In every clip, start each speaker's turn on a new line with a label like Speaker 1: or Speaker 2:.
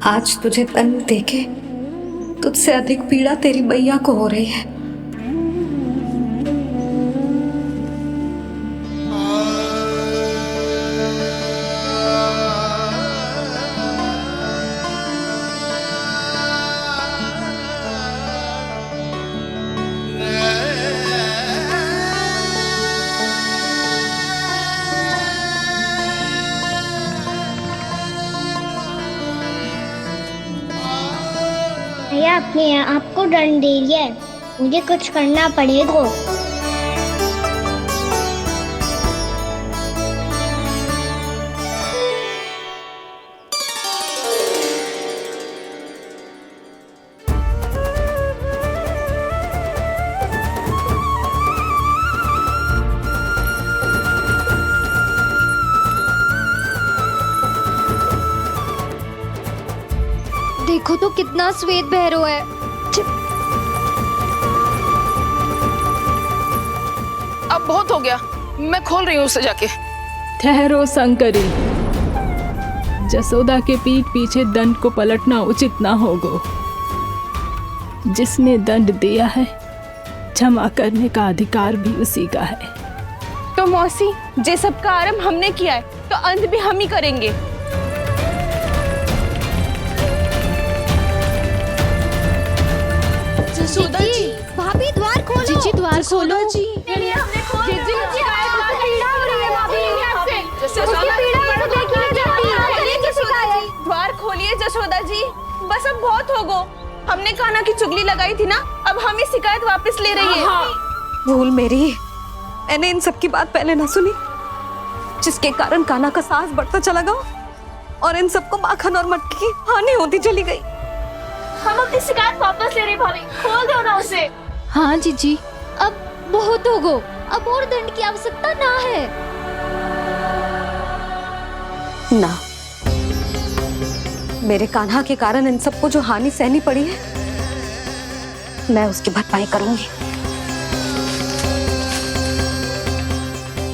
Speaker 1: आज तुझे तन देके तुझसे अधिक पीड़ा तेरी मैया को हो रही है।
Speaker 2: भैया अपने आपको दंड दे रही है, मुझे कुछ करना पड़ेगा।
Speaker 3: देखो तो कितना श्वेत भैरव है।
Speaker 4: अब बहुत हो गया, मैं खोल रही हूँ उसे जाके।
Speaker 5: ठहरो शंकरी, जसोदा के पीठ पीछे दंड को पलटना उचित ना होगा। जिसने दंड दिया है क्षमा करने का अधिकार भी उसी का है।
Speaker 6: तो मौसी, जे सब का आरंभ हमने किया है तो अंत भी हम ही करेंगे।
Speaker 4: जसोदा जी,
Speaker 3: भाभी द्वार खोलो।
Speaker 5: जीजी द्वार खोलो।
Speaker 3: जी
Speaker 6: हमने खोल
Speaker 3: जीजी की पीड़ा हो रही है भाभी।
Speaker 6: द्वार खोलिए जसोदा जी, बस अब बहुत हो गो। हमने कान्हा की चुगली लगाई थी ना, अब हम ही शिकायत वापस ले रही है।
Speaker 1: भूल मेरी, मैंने इन सब की बात पहले ना सुनी, जिसके कारण कान्हा का साहस बढ़ता चला गया और इन सबको माखन और मटकी की हानि होती चली गई।
Speaker 6: हम अपनी शिकायत वापस ले रहे भाभी, खोल दो ना उसे।
Speaker 3: हाँ जीजी, अब बहुत हो गो, अब और दंड की आवश्यकता ना है।
Speaker 1: ना, मेरे कान्हा के कारण इन सबको जो हानि सहनी पड़ी है, मैं उसकी भरपाई करूंगी।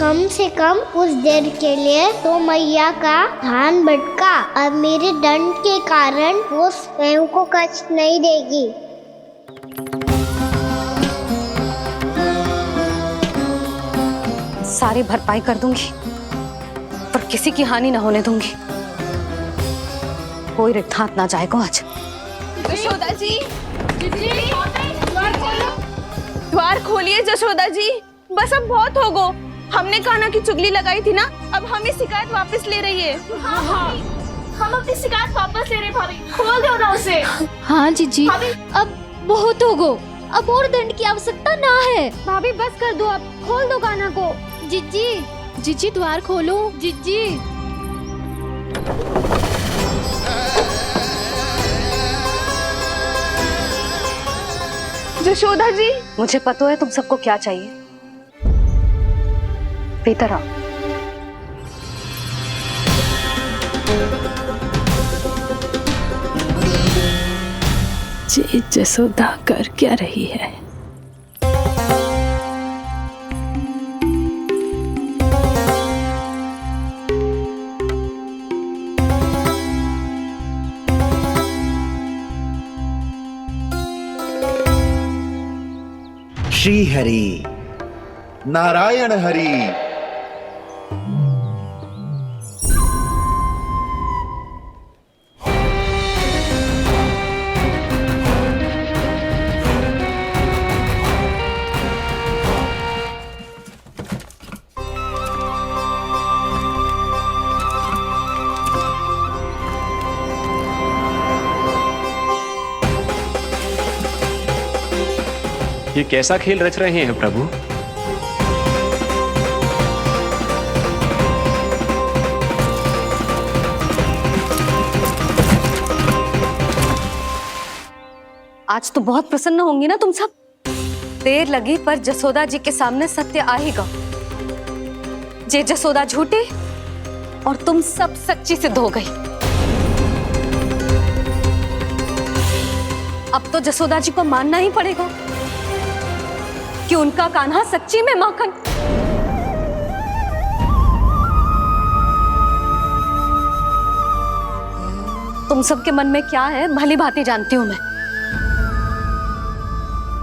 Speaker 2: कम से कम कुछ देर के लिए तो मैया का ध्यान भटका, अब मेरे दंड के कारण वो स्वयं को कष्ट नहीं देगी।
Speaker 1: सारी भरपाई कर दूंगी, पर किसी की हानि न होने दूंगी। कोई रिक्त हाथ ना जाएगा आज।
Speaker 6: जसोदा जी, द्वार खोलिए जसोदा जी, बस अब बहुत हो गो। हमने कान्हा की चुगली लगाई थी ना, अब हम ही शिकायत वापस ले रही है। हम अपनी शिकायत वापस ले रहे भाभी, खोल दो ना उसे।
Speaker 3: हाँ जीजी, अब बहुत हो गो, अब और दंड की आवश्यकता ना है।
Speaker 6: भाभी बस कर दो, अब खोल दो कान्हा को।
Speaker 3: जीजी, जीजी द्वार खोलो। जीजी
Speaker 6: जसोदा जी,
Speaker 1: मुझे पता है तुम सबको क्या चाहिए। भीतर आओ।
Speaker 5: जी जसोदा कर क्या रही है?
Speaker 7: श्री हरि नारायण हरि।
Speaker 8: ये कैसा खेल रच रहे हैं प्रभु?
Speaker 1: आज तो बहुत प्रसन्न होंगी ना तुम सब। देर लगी पर जसोदा जी के सामने सत्य आ ही गया। जे जसोदा झूठी और तुम सब सच्ची सिद्ध हो गई। अब तो जसोदा जी को मानना ही पड़ेगा कि उनका कान्हा सच्ची में माखन। तुम सबके मन में क्या है भली भांति जानती हूं मैं।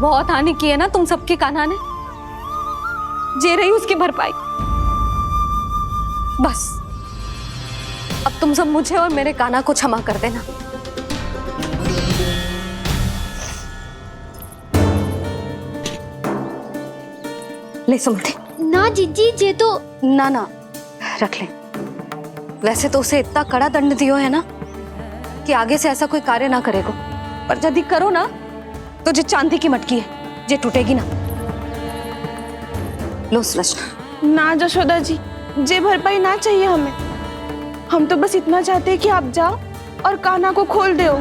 Speaker 1: बहुत हानि की है ना तुम सबके कान्हा ने, जे रही उसकी भरपाई। बस अब तुम सब मुझे और मेरे कान्हा को क्षमा कर देना। ले सुमति।
Speaker 3: ना जीजी, जे तो
Speaker 1: ना ना रख ले। वैसे तो उसे इतना कड़ा दंड दियो है ना कि आगे से ऐसा कोई कार्य ना करेगो, पर यदि करो ना तो जो चांदी की मटकी है जे टूटेगी ना। लो सृष्टि।
Speaker 6: ना जशोदा जी, जे भरपाई ना चाहिए हमें। हम तो बस इतना चाहते हैं कि आप जाओ और कान्हा को खोल दो।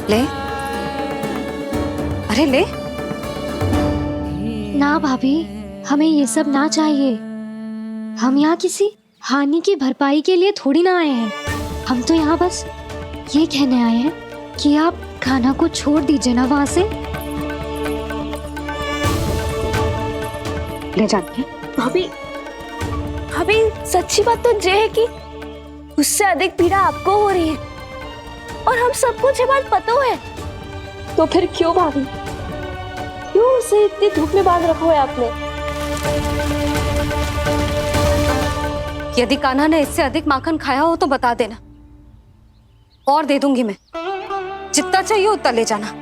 Speaker 1: ले, अरे ले।
Speaker 3: ना भाभी, हमें ये सब ना चाहिए। हम यहाँ किसी हानि की भरपाई के लिए थोड़ी ना आए हैं। हम तो यहाँ बस ये कहने आए हैं कि आप कान्हा को छोड़ दीजिए ना वहां से।
Speaker 1: ले जाके
Speaker 6: भाभी, भाभी सच्ची बात तो ये है कि उससे अधिक पीड़ा आपको हो रही है और हम सबको ये बात पता है। तो फिर क्यों भाभी, क्यों उसे इतनी धूप में बांध रखा है आपने?
Speaker 1: यदि कान्हा ने इससे अधिक माखन खाया हो तो बता देना, और दे दूंगी मैं। जितना चाहिए उतना ले जाना।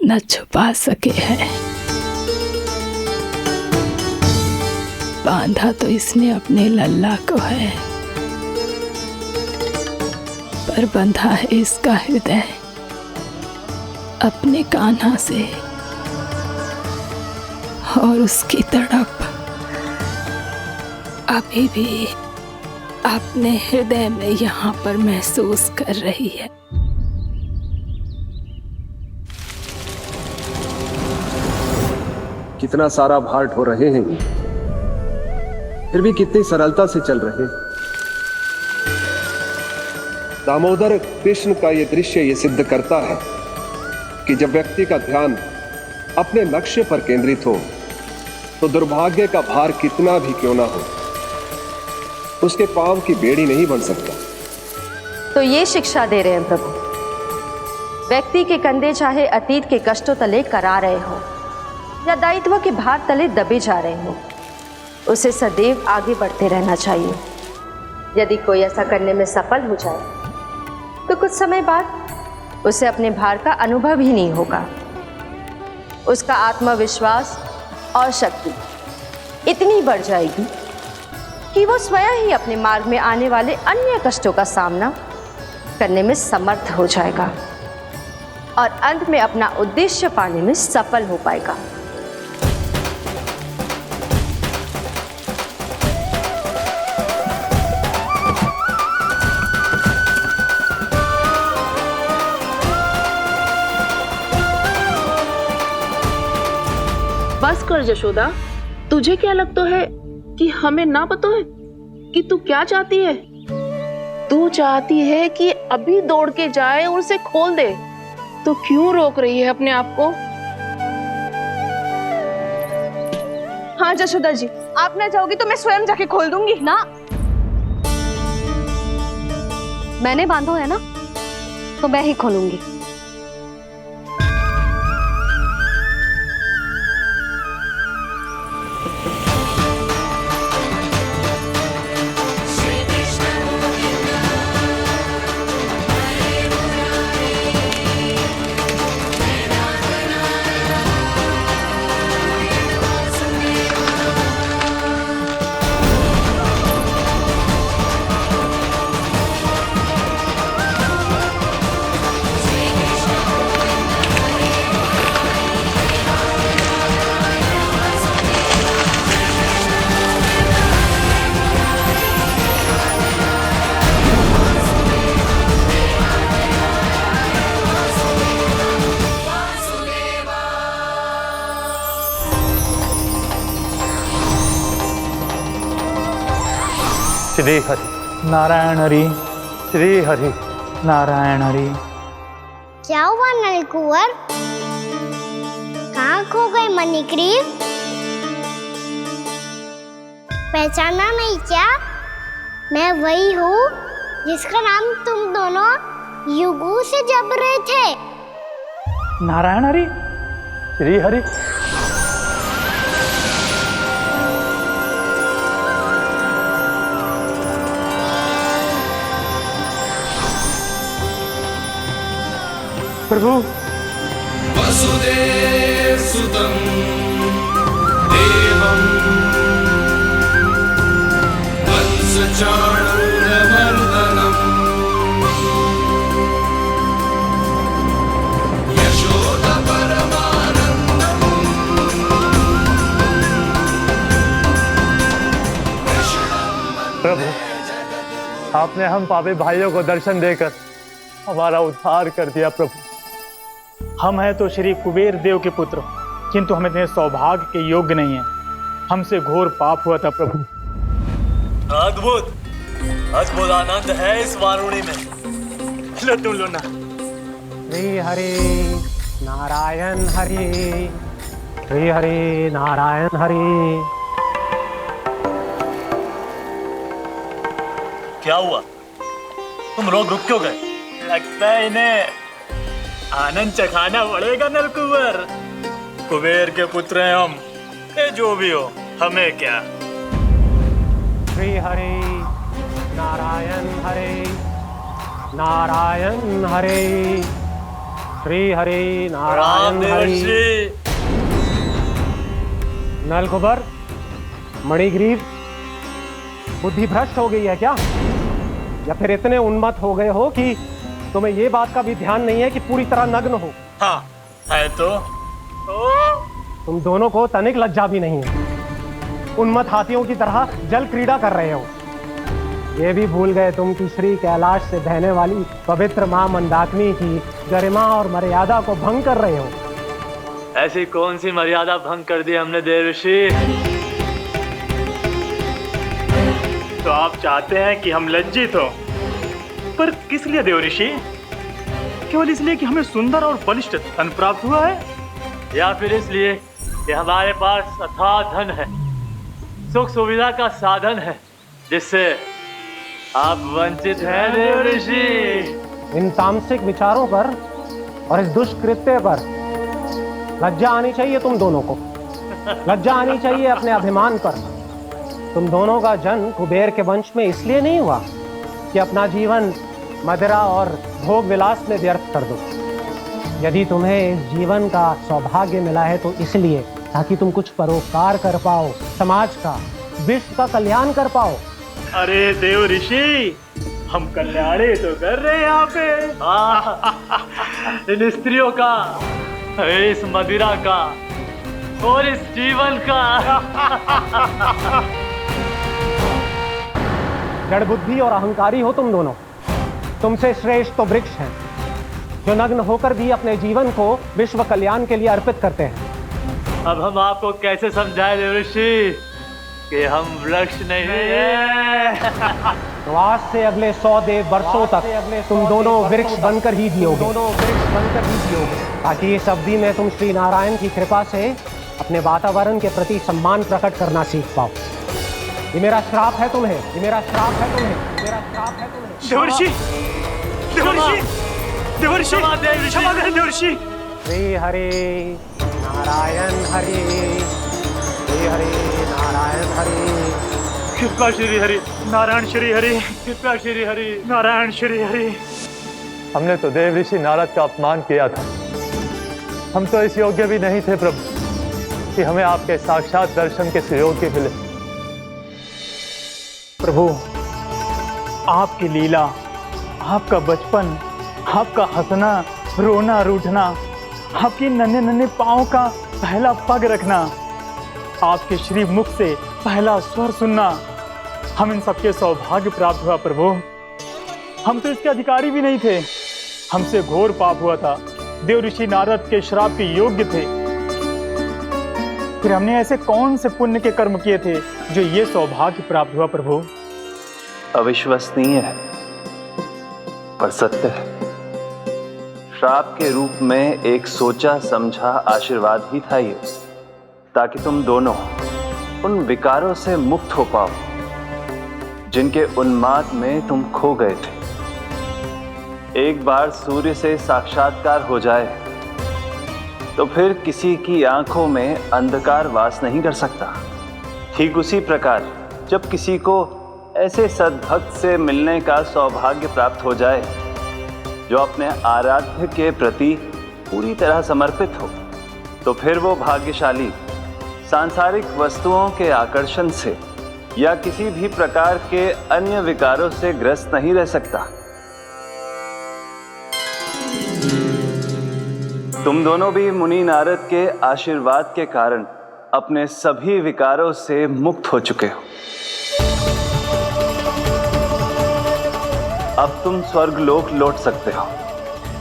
Speaker 5: न छुपा सके हैं, बांधा तो इसने अपने लल्ला को है, पर बंधा है इसका हृदय अपने कान्हा से। और उसकी तड़प अभी भी अपने हृदय में यहाँ पर महसूस कर रही है।
Speaker 9: कितना सारा भार ढो रहे हैं, फिर भी कितनी सरलता से चल रहे हैं। दामोदर कृष्ण का यह दृश्य ये सिद्ध करता है कि जब व्यक्ति का ध्यान अपने लक्ष्य पर केंद्रित हो तो दुर्भाग्य का भार कितना भी क्यों ना हो, उसके पांव की बेड़ी नहीं बन सकता।
Speaker 10: तो ये शिक्षा दे रहे हैं प्रभु। व्यक्ति के कंधे चाहे अतीत के कष्टों तले करा रहे हो या दायित्व के भार तले दबे जा रहे हो, उसे सदैव आगे बढ़ते रहना चाहिए। यदि कोई ऐसा करने में सफल हो जाए तो कुछ समय बाद उसे अपने भार का अनुभव ही नहीं होगा। उसका आत्मविश्वास और शक्ति इतनी बढ़ जाएगी कि वो स्वयं ही अपने मार्ग में आने वाले अन्य कष्टों का सामना करने में समर्थ हो जाएगा और अंत में अपना उद्देश्य पाने में सफल हो पाएगा।
Speaker 6: बस कर जशोदा, तुझे क्या लगता है कि हमें ना पता है कि तू क्या चाहती है? तू चाहती है कि अभी दौड़ के जाए और उसे खोल दे, तो क्यों रोक रही है अपने आप को? हाँ जशोदा जी, आप ना जाओगी तो मैं स्वयं जाके खोल दूंगी।
Speaker 1: ना, मैंने बांधो है ना, तो मैं ही खोलूंगी।
Speaker 11: श्री हरि नारायण हरि, श्री हरि नारायण हरि।
Speaker 2: क्या हुआ नलकुंवर? कहाँ खो गई मणिग्रीव? पहचाना नहीं क्या? मैं वही हूँ जिसका नाम तुम दोनों युगों से जप रहे थे।
Speaker 11: नारायण हरि, श्री हरि। प्रभु
Speaker 12: वसुदेव सुतं देवं वंशचाणूरमर्दनम् यशोदा परमानन्दम्
Speaker 11: प्रभु, आपने हम पापी भाइयों को दर्शन देकर हमारा उद्धार कर दिया। प्रभु, हम हैं तो श्री कुबेर देव के पुत्र, किंतु हम इतने सौभाग्य के योग्य नहीं हैं। हमसे घोर पाप हुआ था प्रभु।
Speaker 13: अद्भुत अद्भुत आनंद है इस वारुणी में। लो तुम लो ना।
Speaker 11: श्री हरि नारायण हरि, श्री हरि नारायण हरि।
Speaker 13: क्या हुआ? तुम रोक रुक क्यों गए? लगता है इन्हें आनंद चखाना पड़ेगा नलकुबर। कुबेर के पुत्र हैं हम, जो भी हो हमें क्या।
Speaker 11: श्री हरि नारायण हरि, नारायण हरि, श्री हरि नारायण हरि। नलकुबर, मणिग्रीव, बुद्धि भ्रष्ट हो गई है क्या? या फिर इतने उन्मत्त हो गए हो कि तुम्हें ये बात का भी ध्यान नहीं है कि पूरी तरह नग्न हो?
Speaker 13: हाँ है तो।
Speaker 11: तुम दोनों को तनिक लज्जा भी नहीं है। उन्मत्त हाथियों की तरह जल क्रीड़ा कर रहे हो। ये भी भूल गए तुम कि श्री कैलाश से बहने वाली पवित्र मां मंदाकिनी की गरिमा और मर्यादा को भंग कर रहे हो।
Speaker 13: ऐसी कौन सी मर्यादा भंग कर दी हमने देव ऋषि?
Speaker 11: तो आप चाहते हैं कि हम लज्जित हो, पर किस लिए देव ऋषि? केवल इसलिए कि हमें सुंदर और बलिष्ठ धन प्राप्त हुआ है,
Speaker 13: या फिर इसलिए कि हमारे पास अथाह धन है, सुख सुविधा का साधन है, जिससे आप वंचित हैं देव ऋषि?
Speaker 11: इन तामसिक विचारों पर और इस दुष्कृत्य पर लज्जा आनी चाहिए तुम दोनों को। लज्जा आनी चाहिए अपने अभिमान पर। तुम दोनों का जन्म कुबेर के वंश में इसलिए नहीं हुआ कि अपना जीवन मदिरा और भोग विलास में व्यर्थ कर दो। यदि तुम्हें इस जीवन का सौभाग्य मिला है तो इसलिए ताकि तुम कुछ परोपकार कर पाओ, समाज का, विश्व का कल्याण कर पाओ।
Speaker 13: अरे देव ऋषि, हम कल्याण तो कर रहे हैं यहाँ पे। इन स्त्रियों का, इस मदिरा का और इस जीवन का।
Speaker 11: जड़ बुद्धि और अहंकारी हो तुम दोनों। तुमसे श्रेष्ठ तो वृक्ष हैं, जो नग्न होकर भी अपने जीवन को विश्व कल्याण के लिए अर्पित करते हैं।
Speaker 13: अब हम आपको कैसे समझाएं देव ऋषि कि हम वृक्ष नहीं हैं?
Speaker 11: तो आज से अगले 100 वर्षों तक तुम दोनों वृक्ष बनकर ही जियोगे। ताकि इस अवधि में तुम श्री नारायण की कृपा से अपने वातावरण के प्रति सम्मान प्रकट करना सीख पाओ। ये मेरा श्राप है तुम्हें, ये मेरा श्राप है तुम्हें, मेरा श्राप है तुम्हें।
Speaker 13: देवर्षि, देवर्षि, देवर्षि, क्षमा करें देवर्षि।
Speaker 11: श्री हरि नारायण हरि, श्री हरि नारायण हरि।
Speaker 13: कृपा श्री हरि नारायण, श्री हरि कृपा श्री हरि नारायण, श्री हरि।
Speaker 11: हमने तो देव ऋषि नारद का अपमान किया था। हम तो इस योग्य भी नहीं थे प्रभु कि हमें आपके साक्षात दर्शन के सुयोग्य मिले। प्रभु, आपकी लीला, आपका बचपन, आपका हंसना, रोना, रूठना, आपकी नन्हे नन्हे पाँव का पहला पग रखना, आपके श्री मुख से पहला स्वर सुनना, हम इन सबके सौभाग्य प्राप्त हुआ प्रभु। हम तो इसके अधिकारी भी नहीं थे। हमसे घोर पाप हुआ था, देव ऋषि नारद के श्राप के योग्य थे। फिर हमने ऐसे कौन से पुण्य के कर्म किए थे जो ये सौभाग्य प्राप्त हुआ प्रभु?
Speaker 14: अविश्वसनीय है पर सत्य है। श्राप के रूप में एक सोचा समझा आशीर्वाद ही था ये, ताकि तुम दोनों उन विकारों से मुक्त हो पाओ जिनके उन्माद में तुम खो गए थे। एक बार सूर्य से साक्षात्कार हो जाए तो फिर किसी की आंखों में अंधकार वास नहीं कर सकता। ठीक उसी प्रकार जब किसी को ऐसे सद्भक्त से मिलने का सौभाग्य प्राप्त हो जाए जो अपने आराध्य के प्रति पूरी तरह समर्पित हो, तो फिर वो भाग्यशाली सांसारिक वस्तुओं के आकर्षण से या किसी भी प्रकार के अन्य विकारों से ग्रस्त नहीं रह सकता। तुम दोनों भी मुनि नारद के आशीर्वाद के कारण अपने सभी विकारों से मुक्त हो चुके हो। अब तुम स्वर्गलोक लौट सकते हो।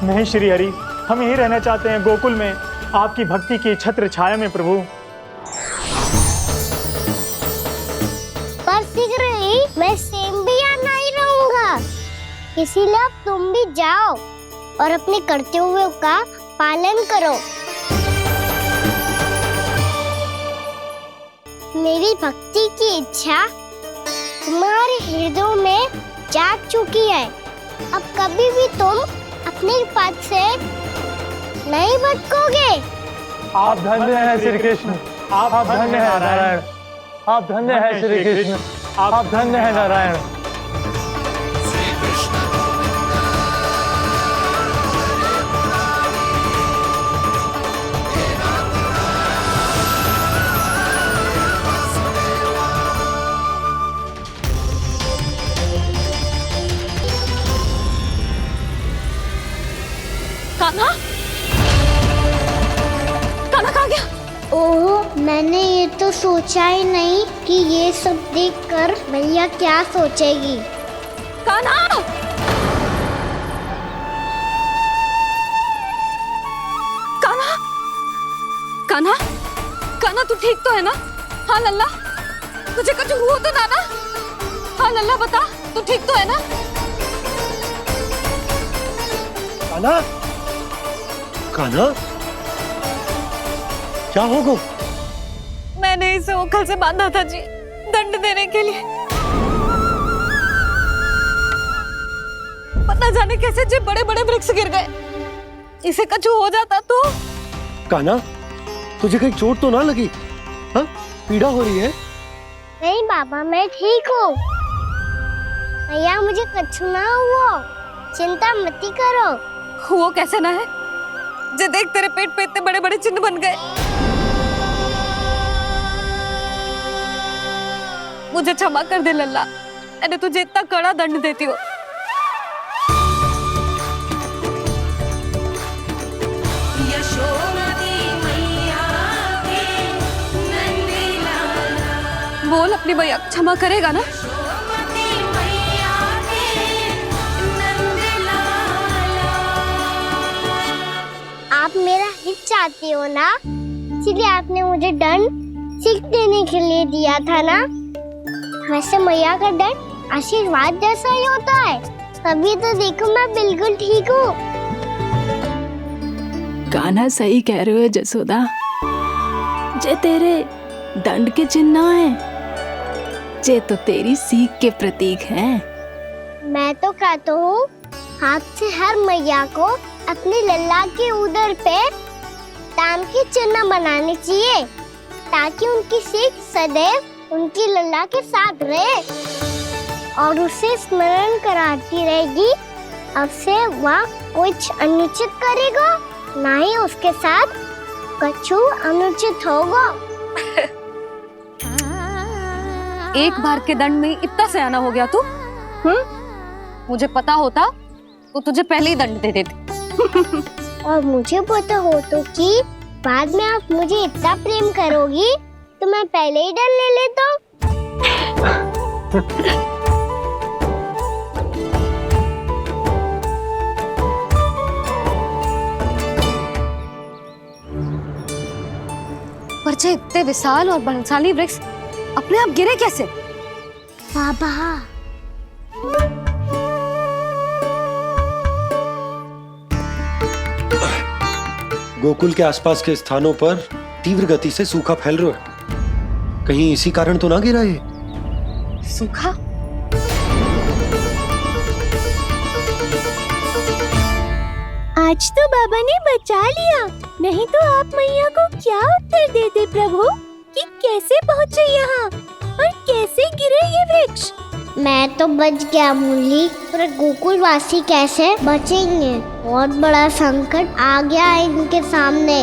Speaker 13: नहीं श्री हरि, हम यहीं रहना चाहते हैं, गोकुल में आपकी भक्ति की छत्र छाया में प्रभु।
Speaker 2: पर शीघ्र ही मैं सेम्बिया नहीं रहूंगा, इसीलिए अब तुम भी जाओ और अपने कर्तव्यों का पालन करो। मेरी भक्ति की इच्छा तुम्हारे हृदय में जाग चुकी है। अब कभी भी तुम अपने पद से नहीं भटकोगे।
Speaker 11: आप धन्य हैं श्री कृष्ण, आप धन्य हैं नारायण, आप धन्य हैं श्री कृष्ण, आप धन्य हैं नारायण।
Speaker 1: कान्हा, कान्हा कहाँ गया?
Speaker 2: ओह, मैंने ये तो सोचा ही नहीं कि ये सब देखकर भैया क्या सोचेगी।
Speaker 1: कान्हा! कान्हा! कान्हा! कान्हा तू ठीक तो है ना? हाँ लल्ला, तुझे कुछ हुआ तो ना? हाँ लल्ला बता, तू ठीक तो है ना?
Speaker 11: कान्हा, कान्हा, क्या होगा?
Speaker 1: मैंने इसे ओखल से बांधा था जी, दंड देने के लिए। पता जाने कैसे जे बड़े बड़े वृक्ष गिर गए। इसे कुछ हो जाता तो?
Speaker 11: कान्हा, तुझे कहीं चोट तो ना लगी? हाँ, पीड़ा हो रही है?
Speaker 2: नहीं बाबा, मैं ठीक हूँ। भैया मुझे कुछ ना हुआ, चिंता मत करो।
Speaker 1: वो कैसे ना है? जे देख तेरे पेट पे इतने बड़े बड़े चिन्ह बन गए। मुझे क्षमा कर दे लल्ला, मैंने तुझे इतना कड़ा दंड देती हूँ। बोल अपनी भैया क्षमा करेगा ना?
Speaker 2: आप मेरा हित चाहते हो ना, इसलिए आपने मुझे दंड सीख देने के लिए दिया था ना। वैसे मैया का दंड आशीर्वाद जैसा ही होता है। तभी तो देखो मैं बिल्कुल ठीक हूँ।
Speaker 5: कान्हा सही कह रहे हो जसोदा, जे तेरे दंड के चिन्ह है, जे तो तेरी सीख के प्रतीक हैं।
Speaker 2: मैं तो कहता हूँ हाथ से हर मैया को अपने लल्ला के उदर पे ताम के चिन्ह बनाने चाहिए, ताकि उनकी सीख सदैव उनकी लल्ला के साथ रहे और उसे स्मरण कराती रहेगी। अब से वह कुछ अनुचित करेगा, ना ही उसके साथ कुछ अनुचित होगा।
Speaker 1: एक बार के दंड में इतना सयाना हो गया तू? मुझे पता होता तो तुझे पहले ही दंड दे देती।
Speaker 2: और मुझे पता हो तो कि बाद में आप मुझे इतना प्रेम करोगी तो मैं पहले ही डर ले लेता हूँ।
Speaker 1: पर जे इतने विशाल और बलशाली वृक्ष अपने आप गिरे कैसे?
Speaker 2: बाबा,
Speaker 11: गोकुल के आसपास के स्थानों पर तीव्र गति से सूखा फैल रहा है।
Speaker 15: कहीं इसी कारण तो ना गिरा ये?
Speaker 1: सूखा?
Speaker 2: आज तो बाबा ने बचा लिया, नहीं तो आप मैया को क्या उत्तर देते प्रभु कि कैसे पहुँचे यहाँ और कैसे गिरे ये वृक्ष। मैं तो बच गया मुरली, पर गोकुलवासी कैसे बचेंगे? बहुत बड़ा संकट आ गया है इनके सामने।